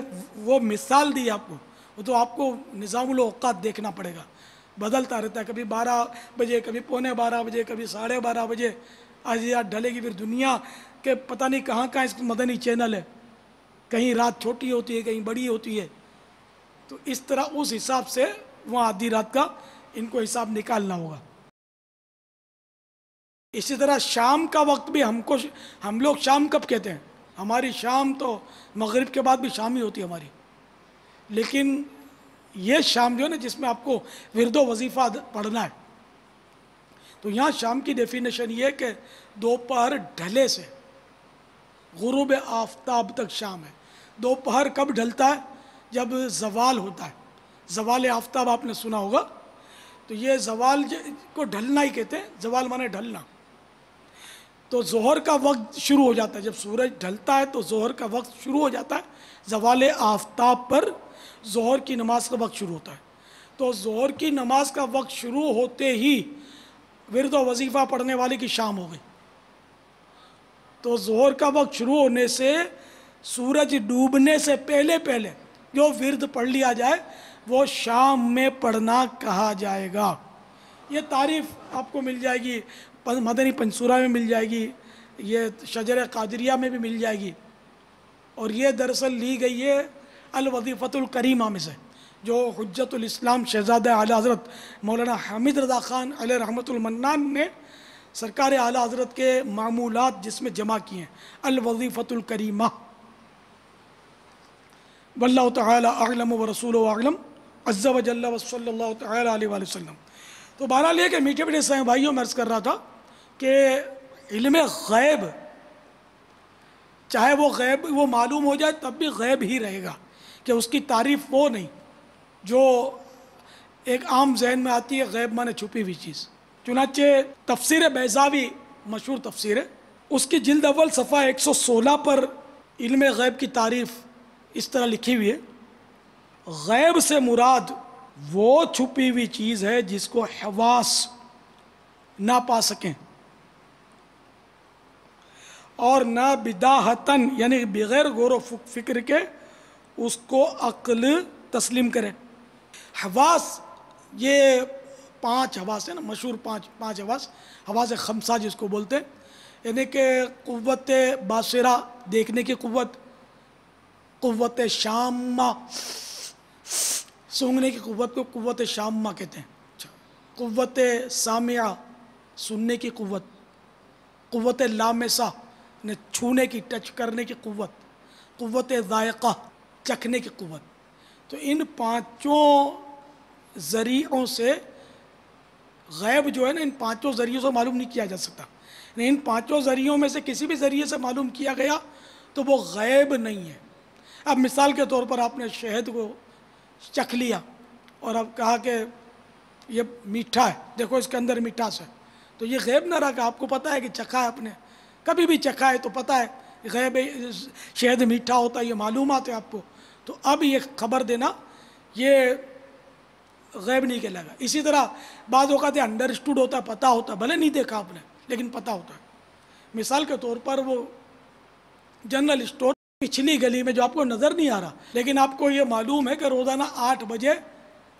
وہ مثال دی آپ کو، وہ تو آپ کو نظام الاوقات دیکھنا پڑے گا، بدلتا رہتا ہے. کبھی 12 بجے، کبھی 11:45 بجے، کبھی 12:30 بجے آدھی رات ڈھلے گی. پھر دنیا کے پتہ نہیں کہاں کہاں اس مدنی چینل ہے، کہیں رات چھوٹی ہوتی ہے، کہیں بڑی ہوتی ہے. تو اس طرح اس حساب سے وہاں آدھی رات کا ان کو حساب نکالنا ہوگا. اسی طرح شام کا وقت بھی ہم لوگ شام کب کہتے ہیں؟ ہماری شام تو مغرب کے بعد بھی شام ہی ہوتی ہے ہماری. لیکن یہ شام جو ہے نا جس میں آپ کو ورد و وظیفہ پڑھنا ہے، تو یہاں شام کی ڈیفینیشن یہ ہے کہ دوپہر ڈھلے سے غروب آفتاب تک شام ہے. دوپہر کب ڈھلتا ہے؟ جب زوال ہوتا ہے. زوال آفتاب آپ نے سنا ہوگا. تو یہ زوال کو ڈھلنا ہی کہتے ہیں، زوال مانے ڈھلنا. تو ظہر کا وقت شروع ہو جاتا ہے، جب سورج ڈھلتا ہے تو ظہر کا وقت شروع ہو جاتا ہے. زوال آفتاب پر ظہر کی نماز کا وقت شروع ہوتا ہے. تو ظہر کی نماز کا وقت شروع ہوتے ہی ورد و وظیفہ پڑھنے والے کی شام ہو گئی. تو ظہر کا وقت شروع ہونے سے سورج ڈوبنے سے پہلے جو ورد پڑھ لیا جائے وہ شام میں پڑھنا کہا جائے گا. یہ تعریف آپ کو مل جائے گی، مدنی پنصورہ میں مل جائے گی، یہ شجر قادریہ میں بھی مل جائے گی. اور یہ دراصل لی گئی ہے الوظیفۃ الکریمہ میں سے، جو حجت الاسلام شہزادہ اعلیٰ حضرت مولانا حامد رضا خان علیہ رحمۃ المنان نے سرکار اعلیٰ حضرت کے معمولات جس میں جمع کیے ہیں، الوظیفۃ الکریمہ. واللہ تعالی اعلم ورسولہ اعلم عز وجل وصلی اللہ تعالی علیہ وآلہ وسلم. تو بہرحال یہ کہ میٹھے میٹھے سائیں بھائیوں میں عرض کر رہا تھا کہ علم غیب چاہے وہ غیب وہ معلوم ہو جائے تب بھی غیب ہی رہے گا، کہ اس کی تعریف وہ نہیں جو ایک عام ذہن میں آتی ہے، غیب مانے چھپی ہوئی چیز. چنانچہ تفسیر بیضاوی مشہور تفسیر ہے، اس کی جلد اول صفحہ 116 پر علم غیب کی تعریف اس طرح لکھی ہوئی ہے: غیب سے مراد وہ چھپی ہوئی چیز ہے جس کو حواس نہ پا سکیں اور نہ بداہتاً یعنی بغیر غور و فکر کے اس کو عقل تسلیم کرے. حواس یہ 5 حواس ہیں نا، مشہور 5 حواس، حواس خمسہ جس کو بولتے ہیں، یعنی کہ قوت باصرہ دیکھنے کی قوت، قوت شامہ سونگھنے کی قوت کو قوت شامہ کہتے ہیں، قوت سامعہ سننے کی قوت، قوت لامسہ چھونے کی ٹچ کرنے کی قوت، قوت ذائقہ چکھنے کی قوت. تو ان 5 ذریعوں سے غیب جو ہے نا، ان 5 ذریعوں سے معلوم نہیں کیا جا سکتا. ان 5 ذریعوں میں سے کسی بھی ذریعے سے معلوم کیا گیا تو وہ غیب نہیں ہے. اب مثال کے طور پر آپ نے شہد کو چکھ لیا اور اب کہا کہ یہ میٹھا ہے، دیکھو اس کے اندر مٹھاس ہے، تو یہ غیب نہ رہا کہ آپ کو پتہ ہے کہ چکھا ہے، آپ نے کبھی بھی چکھا ہے تو پتہ ہے غیب شہد میٹھا ہوتا ہے، یہ معلومات ہے آپ کو. تو اب یہ خبر دینا یہ غیب نہیں کہلائے گا. اسی طرح بعض اوقات انڈرسٹوڈ ہوتا ہے، پتہ ہوتا ہے، بھلے نہیں دیکھا آپ نے لیکن پتہ ہوتا ہے. مثال کے طور پر وہ جنرل اسٹور پچھلی گلی میں جو آپ کو نظر نہیں آ رہا لیکن آپ کو یہ معلوم ہے کہ روزانہ 8 بجے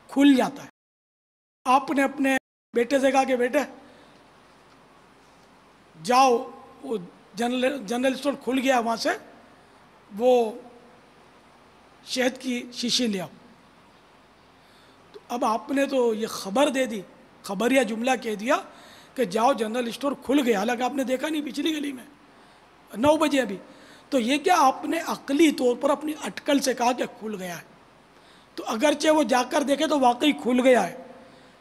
کھل جاتا ہے. آپ نے اپنے بیٹے سے کہا کہ بیٹے جاؤ وہ جنرل اسٹور کھل گیا، وہاں سے وہ شہد کی شیشی لے آؤ. تو اب آپ نے تو یہ خبر دے دی، خبریہ جملہ کہہ دیا کہ جاؤ جنرل اسٹور کھل گیا، حالانکہ آپ نے دیکھا نہیں پچھلی گلی میں 9 بجے ابھی. تو یہ کیا آپ نے عقلی طور پر اپنی اٹکل سے کہا کہ کھل گیا ہے. تو اگرچہ وہ جا کر دیکھے تو واقعی کھل گیا ہے،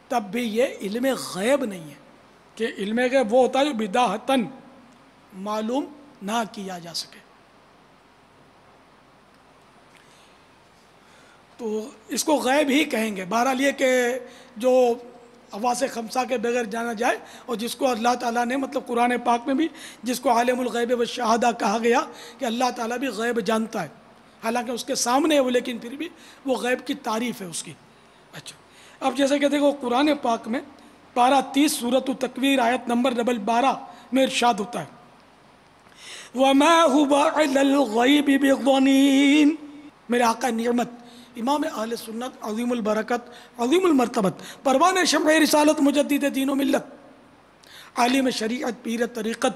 تب بھی یہ علم غیب نہیں ہے. کہ علم غیب وہ ہوتا ہے جو بداہتاً معلوم نہ کیا جا سکے. تو اس کو غیب ہی کہیں گے. بہرحال یہ کہ جو حواس خمسہ کے بغیر جانا جائے، اور جس کو اللہ تعالیٰ نے مطلب قرآن پاک میں بھی جس کو عالم الغیب و شہادہ کہا گیا کہ اللہ تعالیٰ بھی غیب جانتا ہے، حالانکہ اس کے سامنے ہے وہ، لیکن پھر بھی وہ غیب کی تعریف ہے اس کی. اچھا، اب جیسے کہ دیکھو قرآن پاک میں پارہ 30 سورۃ التکویر آیت نمبر 12 میں ارشاد ہوتا ہے وَمَا هُوَ عَلَى الْغَيْبِ بِضَنِينٍ. میرے آقا نعمت امام اہل سنت عظیم البرکت عظیم المرتبت پروان شمع رسالت مجدد دین و ملت عالم شریعت پیر طریقت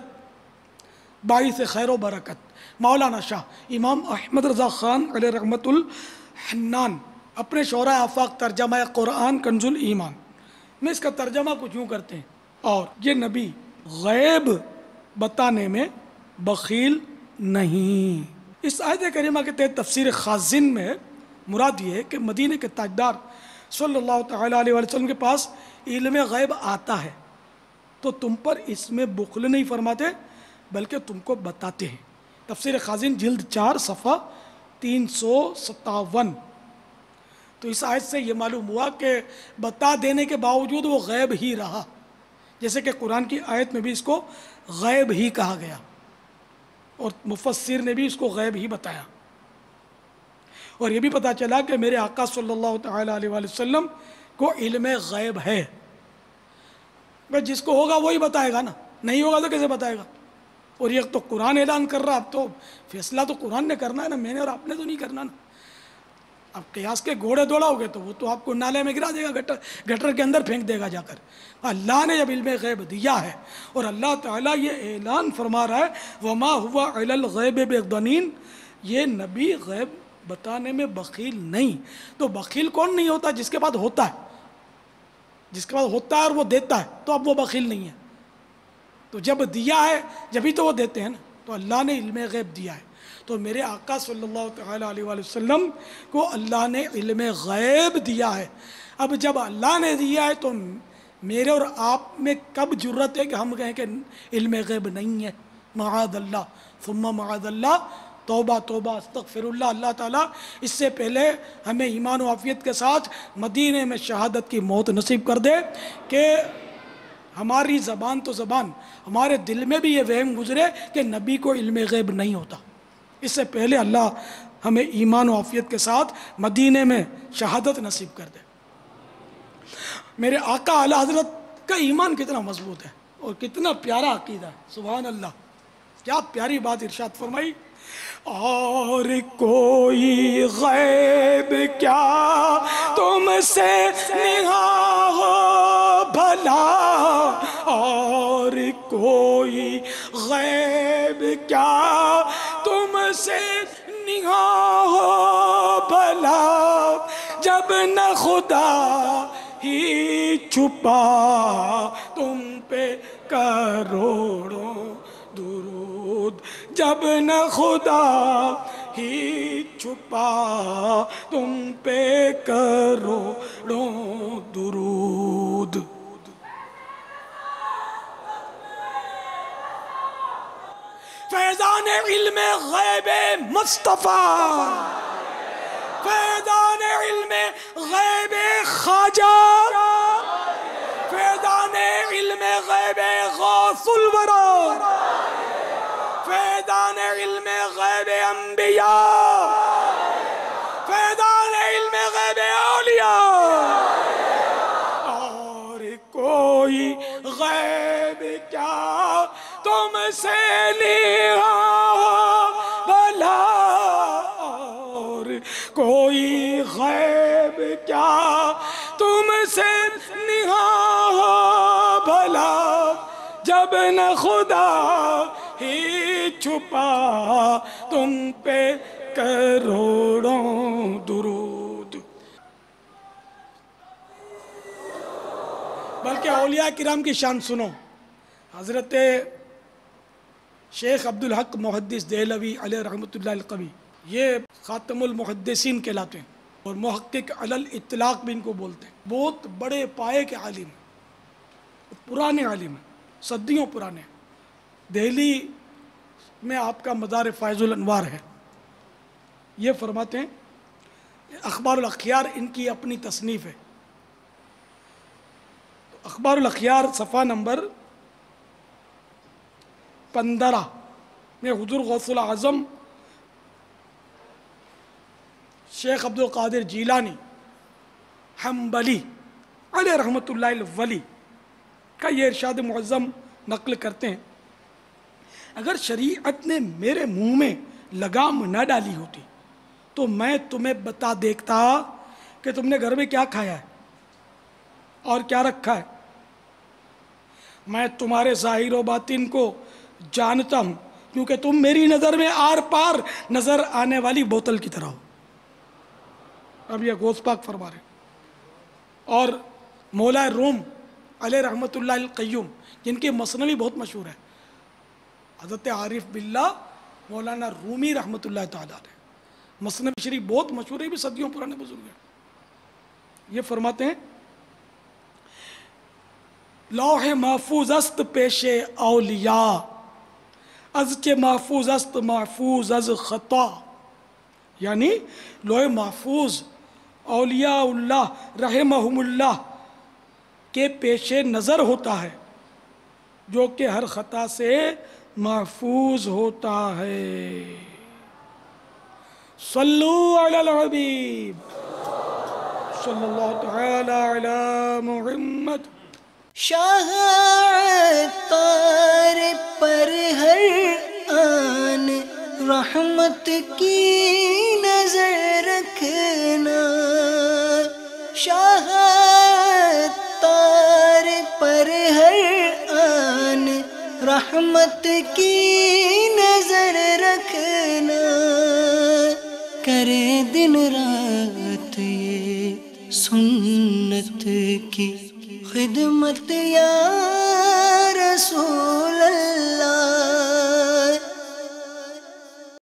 باعث خیر و برکت مولانا شاہ امام احمد رضا خان علیہ رحمت الحنان اپنے شعراء آفاق ترجمہ قرآن کنز الایمان میں اس کا ترجمہ کچھ یوں کرتے ہیں، اور یہ نبی غیب بتانے میں بخیل نہیں. اس آیت کریمہ کے تحت تفسیر خازن میں مراد یہ ہے کہ مدینہ کے تاجدار صلی اللہ تعالیٰ علیہ وسلم کے پاس علم غیب آتا ہے تو تم پر اس میں بخل نہیں فرماتے بلکہ تم کو بتاتے ہیں. تفسیر خازن جلد 4 صفحہ 357. تو اس آیت سے یہ معلوم ہوا کہ بتا دینے کے باوجود وہ غیب ہی رہا، جیسے کہ قرآن کی آیت میں بھی اس کو غیب ہی کہا گیا اور مفسر نے بھی اس کو غیب ہی بتایا. اور یہ بھی پتہ چلا کہ میرے آقا صلی اللہ تعالیٰ علیہ وآلہ وسلم کو علم غیب ہے. بس جس کو ہوگا وہی بتائے گا نا، نہیں ہوگا تو کیسے بتائے گا؟ اور یہ تو قرآن اعلان کر رہا، اب تو فیصلہ تو قرآن نے کرنا ہے نا، میں نے اور آپ نے تو نہیں کرنا نا. اب قیاس کے گھوڑے دوڑاؤ گے تو وہ تو آپ کو نالے میں گرا دے گا، گٹر کے اندر پھینک دے گا جا کر. اللہ نے جب علم غیب دیا ہے اور اللہ تعالیٰ یہ اعلان فرما رہا ہے وما ہوا علی الغیب بضنین، یہ نبی غیب بتانے میں بخیل نہیں. تو بخیل کون نہیں ہوتا؟ جس کے بعد ہوتا ہے، جس کے بعد ہوتا ہے اور وہ دیتا ہے تو اب وہ بخیل نہیں ہے. تو جب دیا ہے جبھی تو وہ دیتے ہیں نا. تو اللہ نے علم غیب دیا ہے، تو میرے آقا صلی اللہ تعالیٰ علیہ وآلہ وسلم کو اللہ نے علم غیب دیا ہے. اب جب اللہ نے دیا ہے تو میرے اور آپ میں کب جرت ہے کہ ہم کہیں کہ علم غیب نہیں ہے؟ معاذ اللہ ثم معاذ اللہ، توبہ توبہ استغفر اللہ. اللہ تعالیٰ اس سے پہلے ہمیں ایمان و عافیت کے ساتھ مدینے میں شہادت کی موت نصیب کر دے کہ ہماری زبان تو زبان، ہمارے دل میں بھی یہ وہم گزرے کہ نبی کو علم غیب نہیں ہوتا. اس سے پہلے اللہ ہمیں ایمان و عافیت کے ساتھ مدینے میں شہادت نصیب کر دے. میرے آقا اعلیٰ حضرت کا ایمان کتنا مضبوط ہے اور کتنا پیارا عقیدہ ہے. سبحان اللہ، کیا پیاری بات ارشاد فرمائی. اور کوئی غیب کیا تم سے نہاں ہو بھلا، اور کوئی غیب کیا تم سے نہاں ہو بھلا، جب نہ خدا ہی چھپا تم پہ کروڑوں درود، جب نہ خدا ہی چھپا تم پہ کروڑوں درود. فیضان علم غیب مصطفیٰ، فیضان علم غیب خواجہ، فیضان علم غیب غوث الورا، فیضان علم غیب انبیاء، فیضان علم غیب اولیاء. اور کوئی غیب کیا تم سے نہاں بھلا، اور کوئی غیب کیا تم سے نہاں بھلا، جب نہ خدا ہی چھپا تم پہ کروڑوں درود. بلکہ اولیاء کرام کی شان سنو. حضرت شیخ عبدالحق محدث دہلوی علیہ رحمۃ اللہ القوی یہ خاتم المحدثین کہلاتے ہیں اور محقق علی الاطلاق بھی ان کو بولتے ہیں. بہت بڑے پائے کے عالم ہیں، پرانے عالم ہیں، صدیوں پرانے. دہلی میں آپ کا مزار فائز الانوار ہے. یہ فرماتے ہیں اخبار الاخیار ان کی اپنی تصنیف ہے. اخبار الاخیار صفحہ نمبر 15 میں حضور غوث الاعظم شیخ عبد القادر جیلانی حنبلی علیہ رحمۃ اللہ الولی کا یہ ارشاد معظم نقل کرتے ہیں، اگر شریعت نے میرے منہ میں لگام نہ ڈالی ہوتی تو میں تمہیں بتا دیکھتا کہ تم نے گھر میں کیا کھایا ہے اور کیا رکھا ہے. میں تمہارے ظاہر و باطن کو جانتا ہوں کیونکہ تم میری نظر میں آر پار نظر آنے والی بوتل کی طرح ہو. اب یہ غوث پاک فرما رہے ہیں. اور مولا روم علیہ رحمۃ اللہ القیوم جن کی مثنوی بہت مشہور ہے، حضرت عارف باللہ مولانا رومی رحمۃ اللہ تعالیٰ علیہ، مثنوی شریف بہت مشہور ہے، بھی صدیوں پرانے بزرگ ہیں. یہ فرماتے ہیں لوح محفوظ است پیش اولیاء، از چه محفوظ است محفوظ از خطا. یعنی لوح محفوظ اولیاء اللہ رحمہم اللہ کے پیش نظر ہوتا ہے جو کہ ہر خطا سے محفوظ ہوتا ہے. صلو علی الحبیب صلی اللہ تعالی علی محمد. شاہ عطار پر ہر آن رحمت کی نظر رکھنا، شاہ عطار پر ہر آن رحمت کی نظر رکھنا، کرے دن رات یہ سنت کی خدمت یا